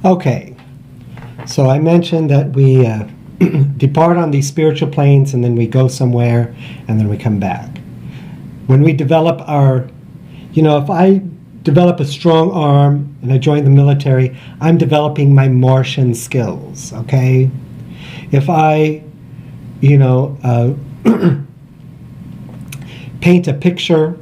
Okay, so I mentioned that we depart on these spiritual planes and then we go somewhere and then we come back. When we develop our, if I develop a strong arm and I join the military, I'm developing my Martian skills, okay? If I, paint a picture,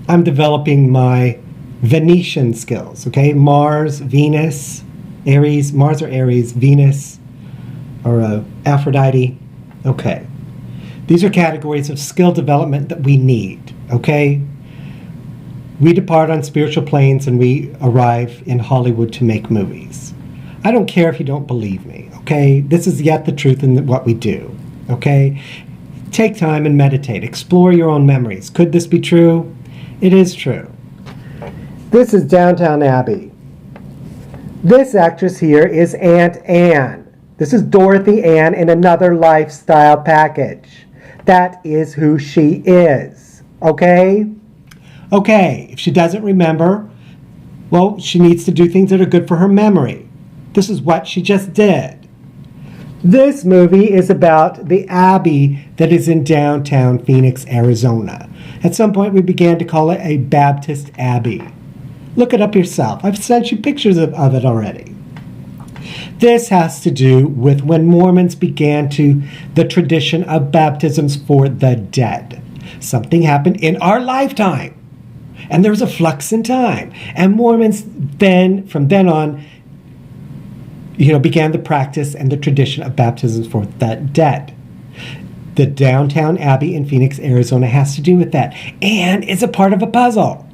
I'm developing my Venetian skills, okay? Mars, Venus, Aries, Mars or Aries, Venus or Aphrodite, okay. These are categories of skill development that we need, okay? We depart on spiritual planes and we arrive in Hollywood to make movies. I don't care if you don't believe me, okay? This is yet the truth in what we do, okay? Take time and meditate. Explore your own memories. Could this be true? It is true. This is Downtown Abbey. This actress here is Aunt Anne. This is Dorothy Ann in another lifestyle package. That is who she is, okay? Okay, if she doesn't remember, well, she needs to do things that are good for her memory. This is what she just did. This movie is about the Abbey that is in downtown Phoenix, Arizona. At some point, we began to call it a Baptist Abbey. Look it up yourself. I've sent you pictures of it already. This has to do with when Mormons began the tradition of baptisms for the dead. Something happened in our lifetime, and there was a flux in time. And Mormons from then on, began the practice and the tradition of baptisms for the dead. The Downtown Abbey in Phoenix, Arizona has to do with that, and is a part of a puzzle.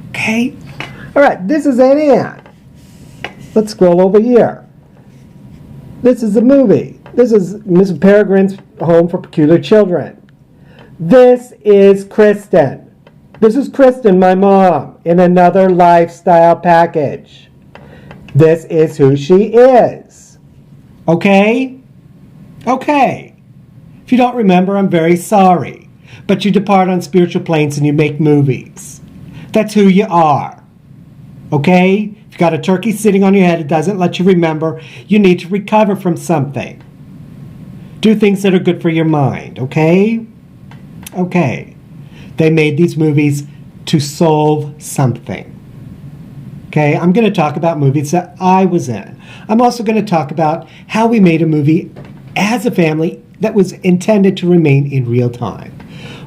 Okay? All right, this is Aunt Anne. Let's scroll over here. This is a movie. This is Mrs. Peregrine's Home for Peculiar Children. This is Kristen. This is Kristen, my mom, in another lifestyle package. This is who she is. Okay? Okay. If you don't remember, I'm very sorry. But you depart on spiritual planes and you make movies. That's who you are. Okay? If you got a turkey sitting on your head, it doesn't let you remember. You need to recover from something. Do things that are good for your mind, okay? Okay. They made these movies to solve something. Okay, I'm going to talk about movies that I was in. I'm also going to talk about how we made a movie as a family that was intended to remain in real time.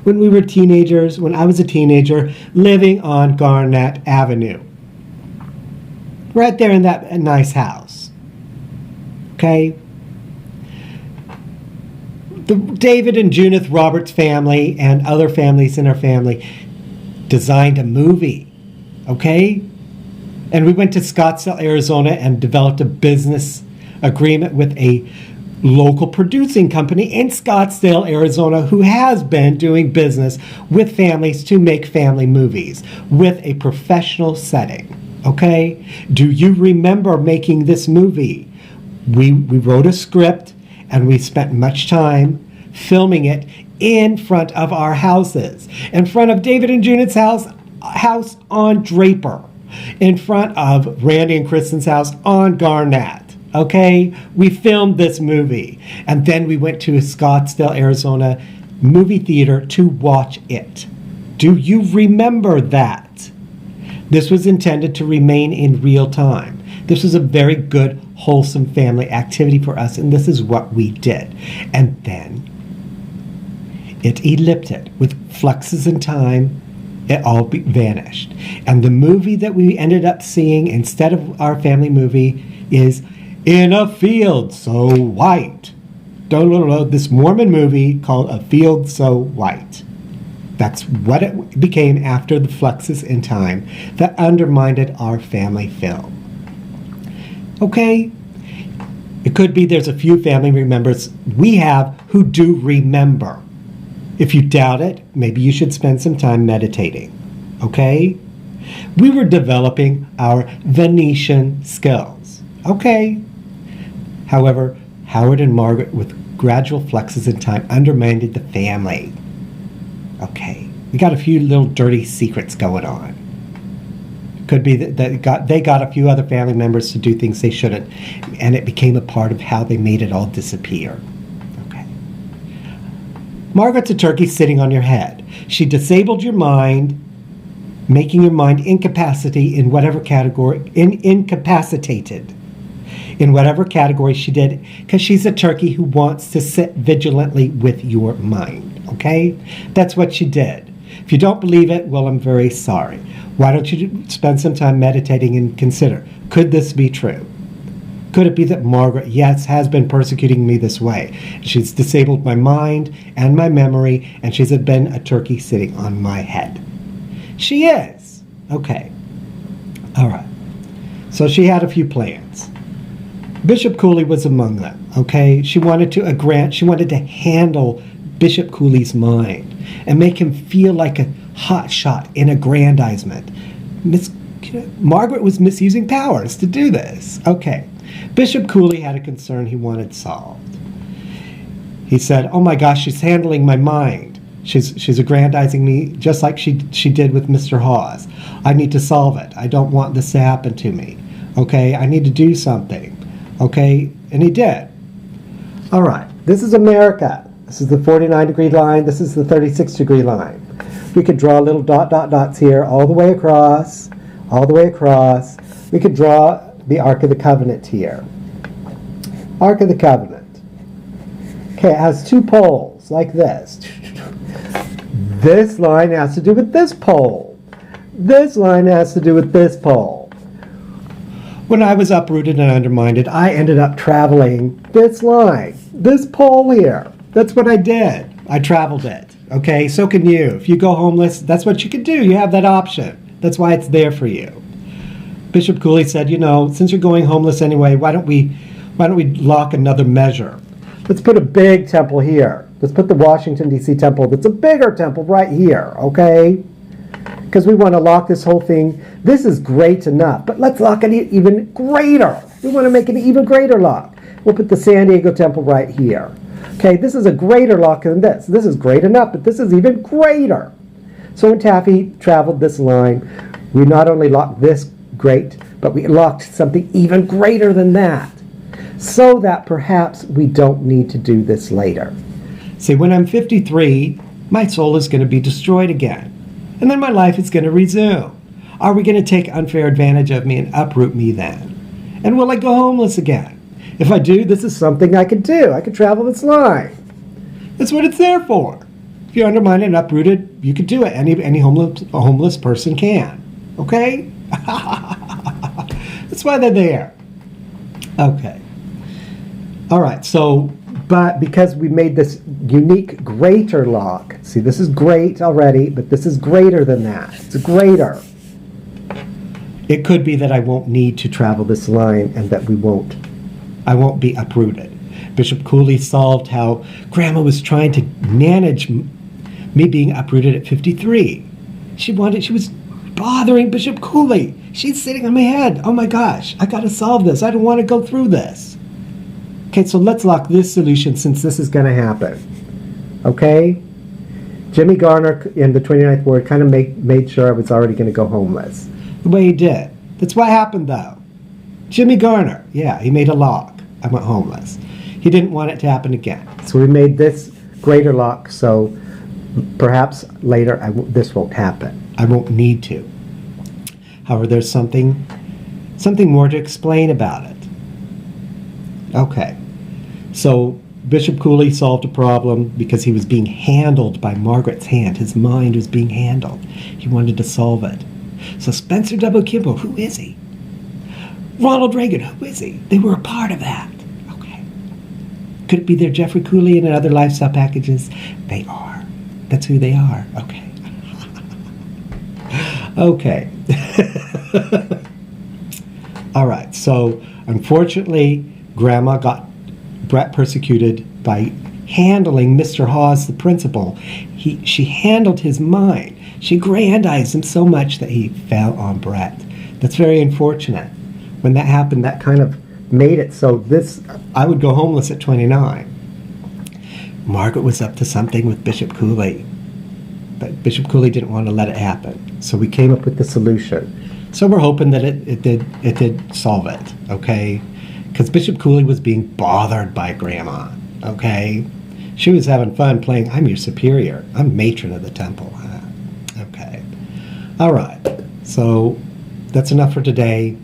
When we were teenagers, when I was a teenager, living on Garnett Avenue. Right there in that nice house. Okay? The David and Judith Roberts family and other families in our family designed a movie. Okay? And we went to Scottsdale, Arizona and developed a business agreement with a local producing company in Scottsdale, Arizona, who has been doing business with families to make family movies with a professional setting. Okay? Do you remember making this movie? We wrote a script and we spent much time filming it in front of our houses. In front of David and Judith's house on Draper. In front of Randy and Kristen's house on Garnett. Okay? We filmed this movie. And then we went to a Scottsdale, Arizona movie theater to watch it. Do you remember that? This was intended to remain in real time. This was a very good, wholesome family activity for us, and this is what we did. And then it ellipted with fluxes in time. It all vanished. And the movie that we ended up seeing instead of our family movie is In a Field So White. This Mormon movie called A Field So White. That's what it became after the fluxes in time that undermined our family film. Okay? It could be there's a few family members we have who do remember. If you doubt it, maybe you should spend some time meditating. Okay? We were developing our Venetian skills. Okay? However, Howard and Margaret, with gradual fluxes in time, undermined the family. Okay, we got a few little dirty secrets going on. Could be that they got a few other family members to do things they shouldn't, and it became a part of how they made it all disappear. Okay. Margaret's a turkey sitting on your head. She disabled your mind, making your mind incapacitated in whatever category she did, because she's a turkey who wants to sit vigilantly with your mind. Okay? That's what she did. If you don't believe it, well, I'm very sorry. Why don't you spend some time meditating and consider, could this be true? Could it be that Margaret, yes, has been persecuting me this way? She's disabled my mind and my memory, and she's been a turkey sitting on my head. She is. Okay. All right. So she had a few plans. Bishop Cooley was among them. Okay. She wanted to handle Bishop Cooley's mind and make him feel like a hot shot in aggrandizement. Margaret was misusing powers to do this. Okay. Bishop Cooley had a concern he wanted solved. He said, oh my gosh, she's handling my mind. She's aggrandizing me just like she did with Mr. Hawes. I need to solve it. I don't want this to happen to me. Okay, I need to do something. Okay, and he did. All right, this is America. This is the 49-degree line. This is the 36-degree line. We could draw little dots here all the way across, all the way across. We could draw the Ark of the Covenant here. Ark of the Covenant. Okay, it has two poles like this. This line has to do with this pole. This line has to do with this pole. When I was uprooted and undermined, I ended up traveling this line, this pole here. That's what I did. I traveled it. Okay, so can you. If you go homeless, that's what you can do. You have that option. That's why it's there for you. Bishop Cooley said, since you're going homeless anyway, why don't we lock another measure? Let's put a big temple here. Let's put the Washington, D.C. temple that's a bigger temple right here, okay? Because we want to lock this whole thing. This is great enough, but let's lock it even greater. We want to make an even greater lock. We'll put the San Diego temple right here. Okay, this is a greater lock than this. This is great enough, but this is even greater. So when Taffy traveled this line, we not only locked this great, but we locked something even greater than that, so that perhaps we don't need to do this later. See, when I'm 53, my soul is going to be destroyed again, and then my life is going to resume. Are we going to take unfair advantage of me and uproot me then? And will I go homeless again? If I do, this is something I could do. I could travel this line. That's what it's there for. If you're undermined and uprooted, you could do it. Any homeless person can. Okay? That's why they're there. Okay. All right. So, but because we made this unique greater lock, see, this is great already, but this is greater than that. It's greater. It could be that I won't need to travel this line and that I won't be uprooted. Bishop Cooley solved how Grandma was trying to manage me being uprooted at 53. She was bothering Bishop Cooley. She's sitting on my head. Oh my gosh, I got to solve this. I don't want to go through this. Okay, so let's lock this solution since this is going to happen. Okay? Jimmy Garner in the 29th Ward kind of made sure I was already going to go homeless. The way he did. That's what happened though. Jimmy Garner, yeah, he made a lock. I went homeless. He didn't want it to happen again. So we made this greater lock so perhaps later this won't happen. I won't need to. However, there's something more to explain about it. Okay. So Bishop Cooley solved a problem because he was being handled by Margaret's hand. His mind was being handled. He wanted to solve it. So Spencer W. Kimball, who is he? Ronald Reagan, who is he? They were a part of that. Okay. Could it be they're Jeffrey Cooley and other lifestyle packages? They are. That's who they are. Okay. Okay. All right. So, unfortunately, Grandma got Brett persecuted by handling Mr. Hawes, the principal. She handled his mind. She grandized him so much that he fell on Brett. That's very unfortunate. When that happened, that kind of made it so I would go homeless at 29. Margaret was up to something with Bishop Cooley, but Bishop Cooley didn't want to let it happen. So we came up with the solution. So we're hoping that it did solve it, okay? Because Bishop Cooley was being bothered by Grandma, okay? She was having fun playing, I'm your superior. I'm matron of the temple. Okay. All right. So that's enough for today.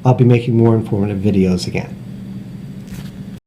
I'll be making more informative videos again.